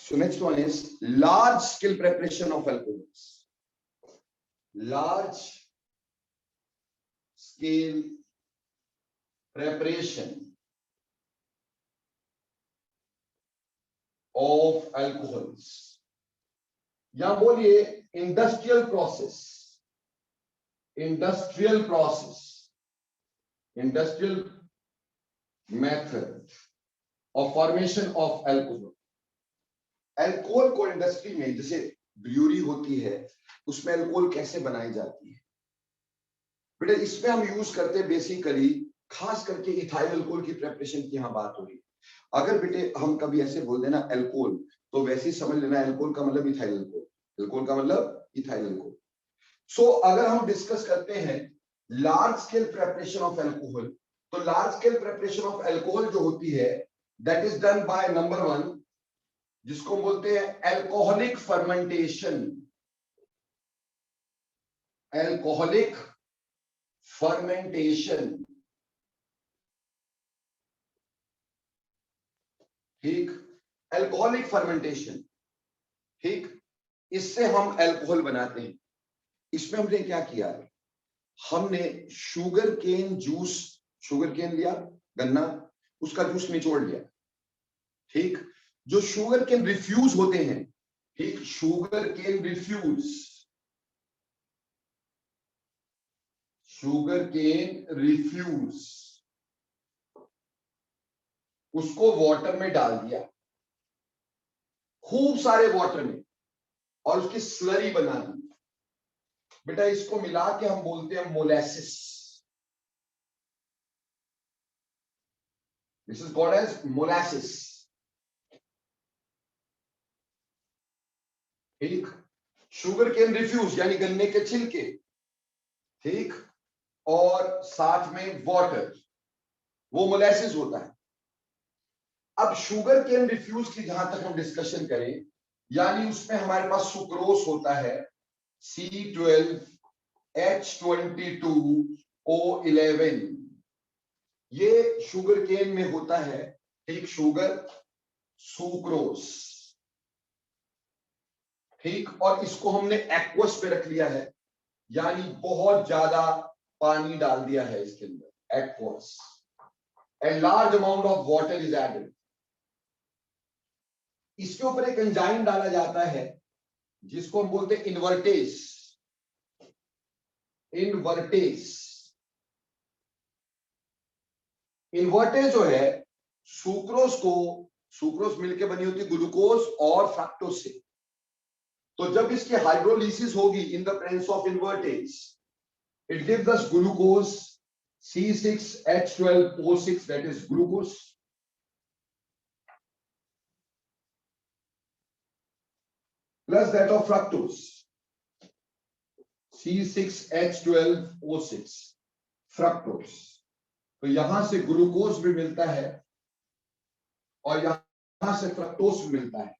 So next one is large scale preparation of alcohols. Large scale preparation of alcohols. या बोलिए industrial process, industrial method of formation of alcohol. Alcohol को industry में जैसे brewery होती है उसमें alcohol कैसे बनाई जाती है बेटा, इसमें हम यूज करते हैं बेसिकली खास करके इथाइल अल्कोहल की प्रिपरेशन की यहाँ बात हो रही है। अगर बेटे हम कभी ऐसे बोल देना अल्कोहल तो वैसे ही समझ लेना अल्कोहल का मतलब इथाइल अल्कोहल, अल्कोहल का मतलब इथाइल अल्कोहल। सो अगर हम डिस्कस करते हैं large scale preparation of alcohol, तो large scale preparation of alcohol जो होती है that is done by number 1 जिसको बोलते हैं अल्कोहलिक फर्मेंटेशन। अल्कोहलिक फर्मेंटेशन, ठीक, अल्कोहलिक फर्मेंटेशन, ठीक, इससे हम अल्कोहल बनाते हैं। इसमें हमने क्या किया, हमने sugar cane juice, sugar cane लिया, गन्ना, उसका जूस निचोड़ लिया, ठीक, जो शुगर केन रिफ्यूज होते हैं, ठीक, sugar cane refuse, sugar cane refuse, उसको वाटर में डाल दिया, खूब सारे वाटर में, और उसकी स्लरी बना दी। बेटा इसको मिला के हम बोलते हैं molasses. This is called as molasses, ठीक, शुगर केन रिफ्यूज यानी गन्ने के छिलके, ठीक, और साथ में वाटर, वो मोलेसिस होता है। अब शुगर केन रिफ्यूज की जहां तक हम डिस्कशन करें, यानी उसमें हमारे पास सुक्रोस होता है C12H22O11, ये शुगर केन में होता है, ठीक, शुगर सुक्रोस, ठीक, और इसको हमने एक्वस पे रख लिया है, यानी बहुत ज्यादा पानी डाल दिया है इसके अंदर, aqueous, and large amount of water is added. इसके ऊपर एक एंजाइम डाला जाता है जिसको हम बोलते हैं इन्वर्टेज। इन्वर्टेज, इन्वर्टेज जो है सुक्रोस को, सुक्रोस मिलके बनी होती है ग्लूकोज और फ्रक्टोज से, तो जब इसकी हाइड्रोलिसिस होगी इन the presence of invertase, it gives us glucose C6H12O6, that is glucose, plus that of fructose, C6H12O6, fructose। तो यहां से ग्लूकोज भी मिलता है और यहां से फ्रक्टोज भी मिलता है,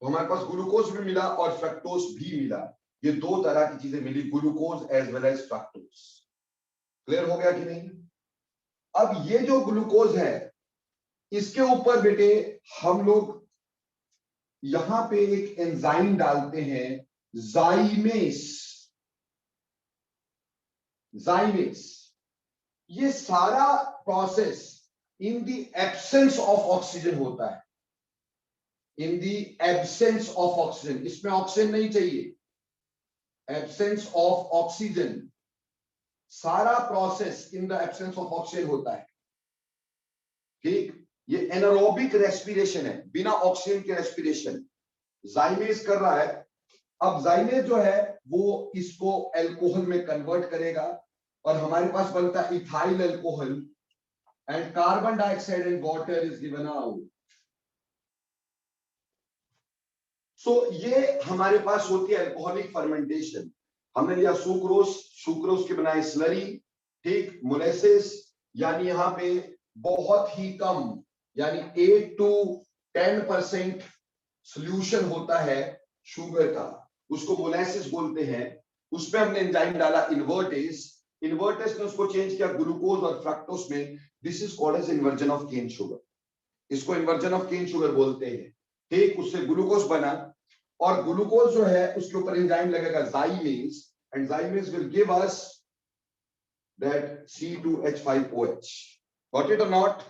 तो हमारे पास ग्लूकोज भी मिला और फ्रक्टोज भी मिला। ये दो तरह की चीजें मिली, glucose as well as fructose. Clear हो गया कि नहीं? अब ये जो ग्लूकोज है इसके ऊपर बेटे हम लोग यहां पे एक एंजाइम डालते हैं जाइमेस। जाइमेस, ये सारा process in the absence of oxygen होता है, in the absence of oxygen, इसमें ऑक्सीजन नहीं चाहिए, एब्सेंस ऑफ ऑक्सीजन, सारा process in the absence of oxygen होता है, ठीक। ये एनारोबिक रेस्पिरेशन है, बिना ऑक्सीजन के रेस्पिरेशन जाइमेज कर रहा है। अब जाइमेज जो है वो इसको अल्कोहल में कन्वर्ट करेगा और हमारे पास बनता है ethyl alcohol, and carbon dioxide and water is given out. So ये हमारे पास होती है अल्कोहलिक फर्मेंटेशन। हमने लिया सुक्रोस, सुक्रोस के बनाए स्लरी, ठीक, मोलेसिस, यानी यहां पे बहुत ही कम, यानी 8 to 10% सोल्यूशन होता है शुगर का, उसको मोलेसिस बोलते हैं। उसमें हमने एंजाइम डाला इन्वर्टेज, इन्वर्टेज ने उसको चेंज किया ग्लूकोज और फ्रक्टोज में। This is called as inversion of cane sugar, इसको इन्वर्जन ऑफ केन शुगर बोलते हैं। ठीक, उससे ग्लूकोज बना, और ग्लूकोज जो है उसके ऊपर एंजाइम लगेगा जाइमेज, and जाइमेज will give us that C2H5OH. Got it और नॉट?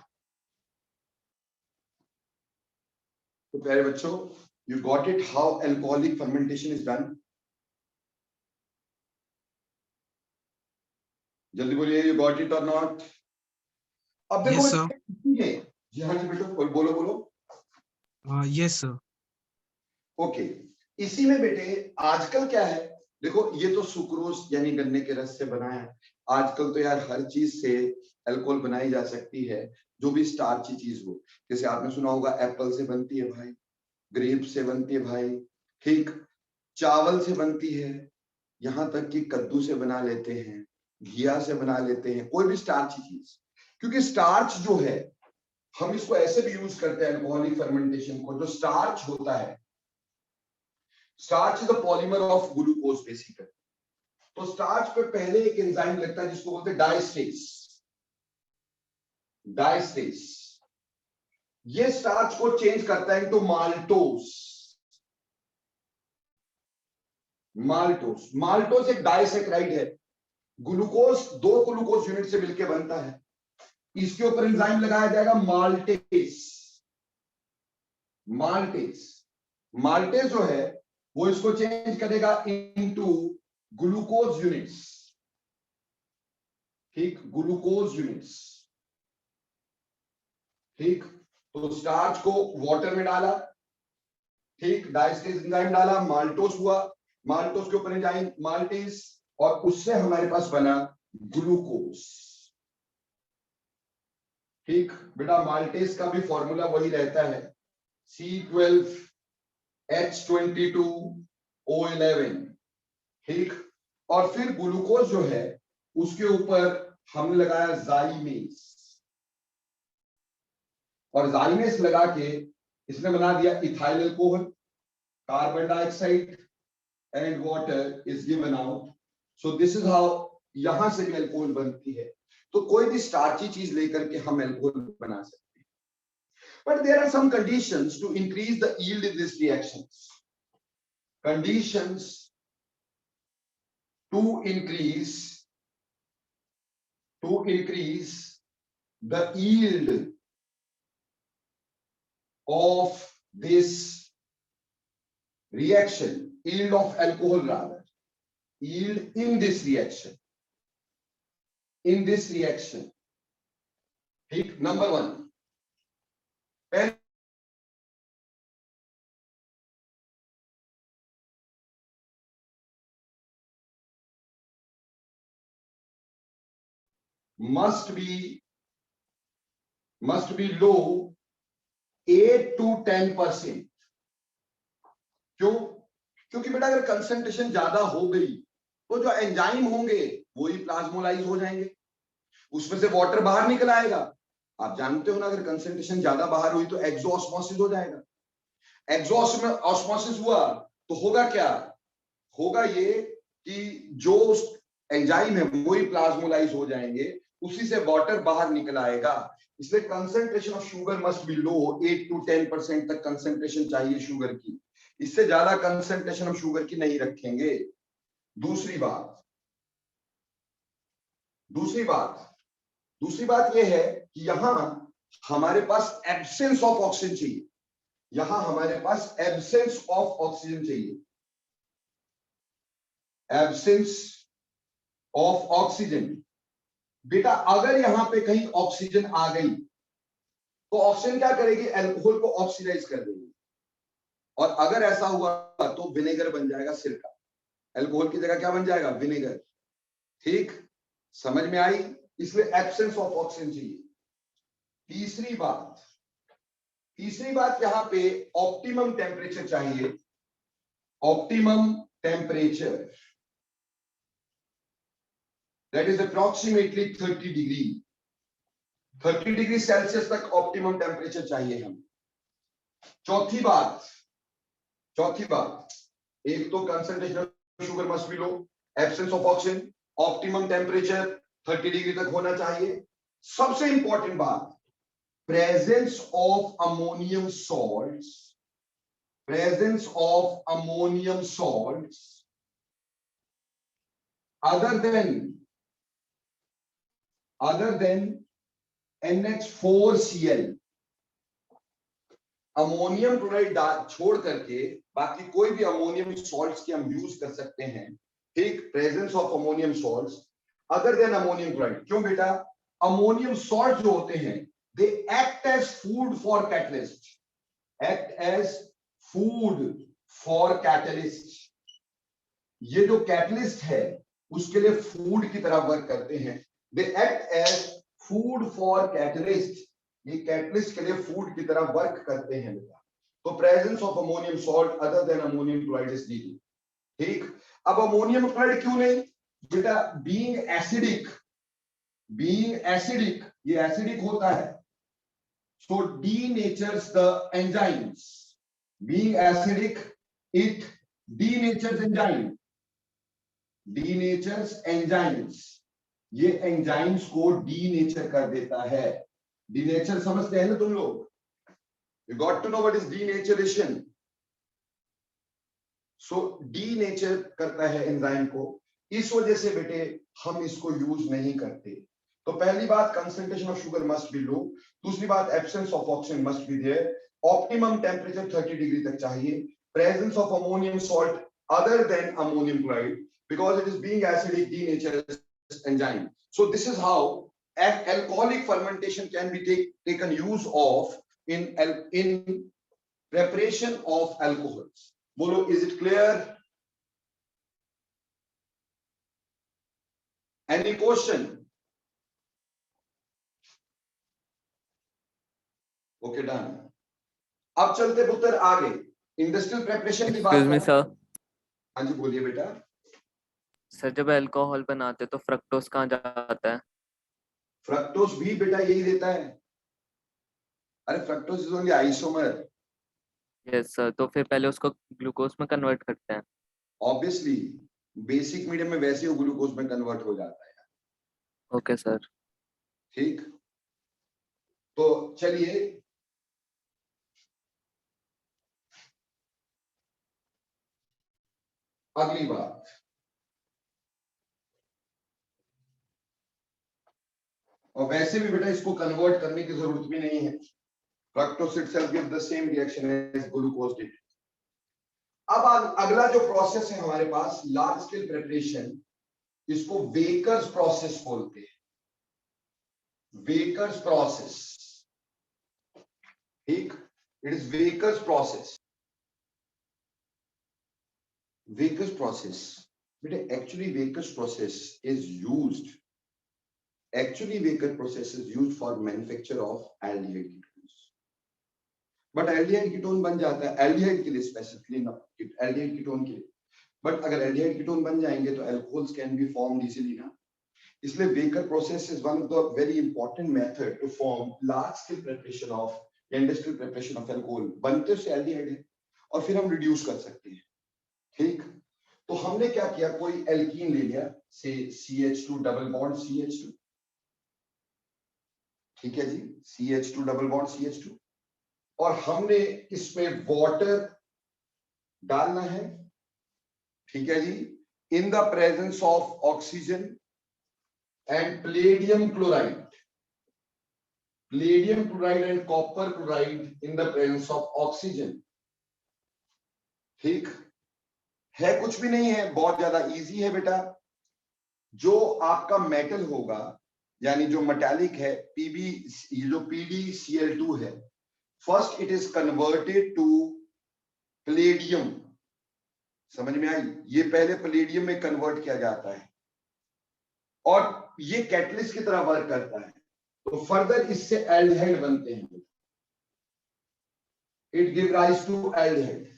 तो प्यारे बच्चों, you got it how alcoholic fermentation is done? जल्दी बोलिए, यू गॉट इट और नॉट? अब देखो Yes, sir. जी हाँ जी बेटो, बोलो बोलो। Yes, sir. ओके, इसी में बेटे आजकल क्या है, देखो ये तो सुक्रोज यानी गन्ने के रस से बना है। आजकल तो यार हर चीज से अल्कोहल बनाई जा सकती है, जो भी स्टार्ची चीज हो। जैसे आपने सुना होगा एप्पल से बनती है भाई, ग्रेप से बनती है भाई, ठीक, चावल से बनती है, यहाँ तक कि कद्दू से बना लेते हैं, घिया से बना लेते हैं, कोई भी स्टार्ची चीज। क्योंकि स्टार्च जो है, हम इसको ऐसे भी यूज करते हैं अल्कोहलिक फर्मेंटेशन को। जो स्टार्च होता है, starch is a polymer of glucose basically. तो स्टार्च पे पहले एक एंजाइम लगता है जिसको बोलते हैं डायस्टेज। डायस्टेज ये स्टार्च को चेंज करता है इनटू माल्टोज। माल्टोज, माल्टोज एक डाइसैकेराइड है। ग्लूकोज दो ग्लूकोज यूनिट से मिलकर बनता है, इसके ऊपर एंजाइम लगाया जाएगा माल्टेज। माल्टेज, माल्टेज जो है वो इसको चेंज करेगा इनटू ग्लूकोज यूनिट्स। ठीक, ग्लूकोज यूनिट्स। ठीक, तो स्टार्च को वाटर में डाला, ठीक, डायस्टेज एंजाइम डाला, माल्टोज हुआ, माल्टोज के ऊपर एंजाइम माल्टेज, और उससे हमारे पास बना ग्लूकोज। ठीक बेटा, माल्टेज का भी फॉर्मूला वही रहता है, C12H22O11। ठीक, और फिर ग्लूकोज जो है उसके ऊपर हमने लगाया जाइमेज, और जाइमेज लगा के इसने बना दिया ethyl alcohol, carbon dioxide and water is given out. So this is how यहां से भी अल्कोहल बनती है। तो कोई भी स्टार्ची चीज लेकर के हम अल्कोहल बना सकते हैं। But there are some conditions to increase the yield in this reactions. Conditions to increase the yield of this reaction, yield of alcohol rather, yield in this reaction, ठीक, number 1, must be low 8 to 10%. क्यों? क्योंकि बेटा अगर concentration ज्यादा हो गई तो जो एंजाइम होंगे वही प्लाज्मोलाइज हो जाएंगे, उसमें से वाटर बाहर निकल आएगा। आप जानते हो ना, अगर कंसंट्रेशन ज्यादा बाहर हुई तो एक्सोऑस्मोसिस हो जाएगा। एक्सोऑस्मोसिस हुआ तो होगा क्या? होगा ये कि जो एंजाइम है वही प्लाज्मोलाइज हो जाएंगे, उसी से वाटर बाहर निकल आएगा। इसलिए concentration of sugar must be low, 8 to 10% तक कंसंट्रेशन चाहिए शुगर की, इससे ज्यादा कंसंट्रेशन हम शुगर की नहीं रखेंगे। दूसरी बात यह है कि यहां हमारे पास एब्सेंस ऑफ ऑक्सीजन चाहिए, यहां हमारे पास एब्सेंस ऑफ ऑक्सीजन चाहिए, एब्सेंस ऑफ ऑक्सीजन। बेटा अगर यहां पे कहीं ऑक्सीजन आ गई तो ऑक्सीजन क्या करेगी? अल्कोहल को ऑक्सीडाइज कर देगी, और अगर ऐसा हुआ तो विनेगर बन जाएगा सिरका, अल्कोहल की जगह क्या बन जाएगा? विनेगर। ठीक, समझ में आई? इसलिए एब्सेंस ऑफ ऑक्सीजन चाहिए। तीसरी बात यहां पे ऑप्टिमम टेम्परेचर चाहिए, optimum temperature, that is approximately 30 degree Celsius तक ऑप्टिमम टेम्परेचर चाहिए हम। चौथी बात, एक तो concentration of sugar must be low, absence of oxygen, optimum temperature 30 degree तक होना चाहिए। सबसे इंपॉर्टेंट बात, presence of ammonium salts presence of ammonium salts other than NH4Cl, ammonium chloride छोड़ करके बाकी कोई भी अमोनियम सॉल्ट्स की हम यूज कर सकते हैं, ठीक, presence of ammonium salts other than ammonium chloride. क्यों बेटा? अमोनियम सॉल्ट जो होते हैं they act as food for catalyst, act as food for catalyst. ये जो कैटलिस्ट है उसके लिए फूड की तरह वर्क करते हैं, they act as food for catalyst, ये कैटलिस्ट के लिए फूड की तरह वर्क करते हैं बेटा। तो presence of ammonium salt other than ammonium chloride is needed, ठीक। अब अमोनियम क्लोराइड क्यों नहीं बेटा? बीइंग एसिडिक, ये एसिडिक होता है, सो denatures the enzymes, being acidic it denatures enzymes, ये एंजाइम्स को डीनेचर कर देता है। डीनेचर समझते हैं ना तुम लोग? You got to know what is denaturation. So denature करता है एंजाइम को, इस वजह से बेटे हम इसको यूज नहीं करते। तो पहली बात concentration of sugar must be low, दूसरी बात absence of oxygen must be there, optimum temperature 30 degree तक चाहिए, presence of ammonium salt other than ammonium chloride because it is being acidic denatures enzyme. So this is how alcoholic fermentation can be taken use of in preparation of alcohols. Bolo, is it clear? Any question? Okay, done. अब चलते पुत्र आगे industrial preparation की बात। Excuse me, sir. हाँ जी बोलिए बेटा। Sir जब अल्कोहल बनाते तो फ्रक्टोज कहाँ जाता है? फ्रक्टोज भी बेटा यही देता है। अरे fructose is only isomer. Yes sir, तो फिर पहले उसको ग्लूकोज में कन्वर्ट करते हैं। ऑब्वियसली बेसिक मीडियम में वैसे ही ग्लूकोज में कन्वर्ट हो जाता है। Okay sir. ठीक, तो चलिए अगली बात। और वैसे भी बेटा इसको कन्वर्ट करने की जरूरत भी नहीं है, fructose itself gives the same reaction as glucose did. अब अगला जो प्रोसेस है हमारे पास लार्ज स्केल प्रिपरेशन, इसको वेकर्स प्रोसेस बोलते हैं, वेकर्स प्रोसेस, ठीक, it is Wacker's process. Wacker's process बेटे actually Wacker's process is used, actually Waker process is used for manufacture of aldehyde ketones, but aldehyde ketone बन जाता है aldehyde के लिए specifically ना, aldehyde ketone के लिए, but अगर aldehyde ketone बन जाएंगे तो alcohols can be formed easily ना, इसलिए Waker process is one of the very important method to form large scale preparation of industrial preparation of alcohol। बनते उससे aldehyde है और फिर हम reduce कर सकते हैं, ठीक। तो हमने क्या किया, कोई एल्कीन ले लिया से CH2 डबल बॉन्ड CH2, ठीक है जी, CH2 डबल बॉन्ड CH2, और हमने इसमें वाटर डालना है, ठीक है जी, in the presence of oxygen and palladium chloride and copper chloride in the presence of oxygen, ठीक है। कुछ भी नहीं है, बहुत ज्यादा इजी है बेटा। जो आपका मेटल होगा यानी जो मेटालिक है पीबी, ये जो PdCl2 है, first it is converted to palladium, समझ में आई? ये पहले पैलेडियम में कन्वर्ट किया जाता है और ये कैटलिस्ट की तरह वर्क करता है, तो फर्दर इससे एल्डिहाइड बनते हैं, it give rise to aldehyde.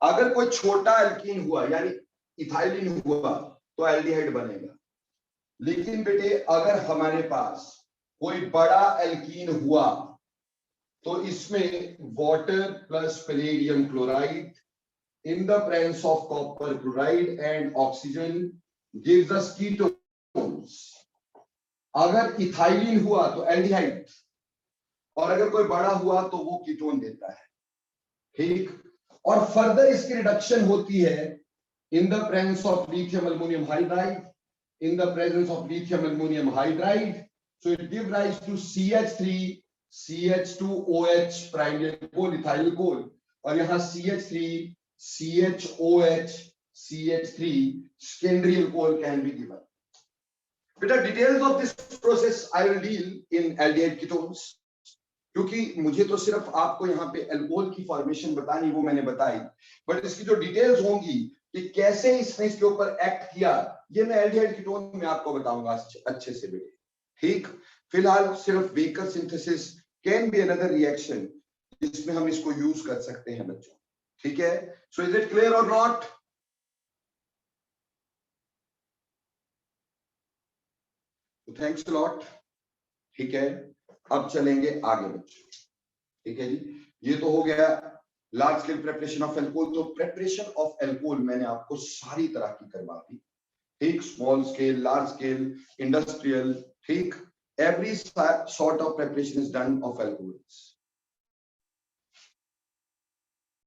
अगर कोई छोटा एल्कीन हुआ यानी इथाइलिन हुआ तो एल्डिहाइड बनेगा, लेकिन बेटे अगर हमारे पास कोई बड़ा एल्कीन हुआ तो इसमें water plus palladium chloride in the presence of copper chloride and oxygen gives us ketones. अगर इथाइलिन हुआ तो एल्डिहाइड, और अगर कोई बड़ा हुआ तो वो कीटोन देता है, ठीक। और फर्दर इसकी रिडक्शन होती है इन the presence of lithium aluminium hydride, in the presence of lithium aluminum hydride, so it gives rise to CH3 CH2OH primary alcohol ethyl alcohol, और यहाँ CH3 CHOH CH3 secondary alcohol can be given. बेटा details of this process I will deal in aldehyde ketones, क्योंकि मुझे तो सिर्फ आपको यहाँ पे अल्कोहल की फॉर्मेशन बतानी वो मैंने बताई, बट इसकी जो डिटेल्स होंगी कि कैसे इसने इसके ऊपर एक्ट किया ये मैं एल्डिहाइड कीटोन में आपको बताऊंगा अच्छे से बेटे, ठीक। फिलहाल सिर्फ vehicle synthesis can be another reaction जिसमें हम इसको यूज कर सकते हैं बच्चों, ठीक है। सो इज इट क्लियर और नॉट? थैंक्स अ लॉट, ठीक है। अब चलेंगे आगे बच्चों, ठीक है जी। ये तो हो गया large scale preparation of alcohol. तो प्रिपरेशन ऑफ एल्कोहल मैंने आपको सारी तरह की करवा दी, ठीक। Small scale, large scale, industrial, ठीक। Every sort of preparation is done of alcohols.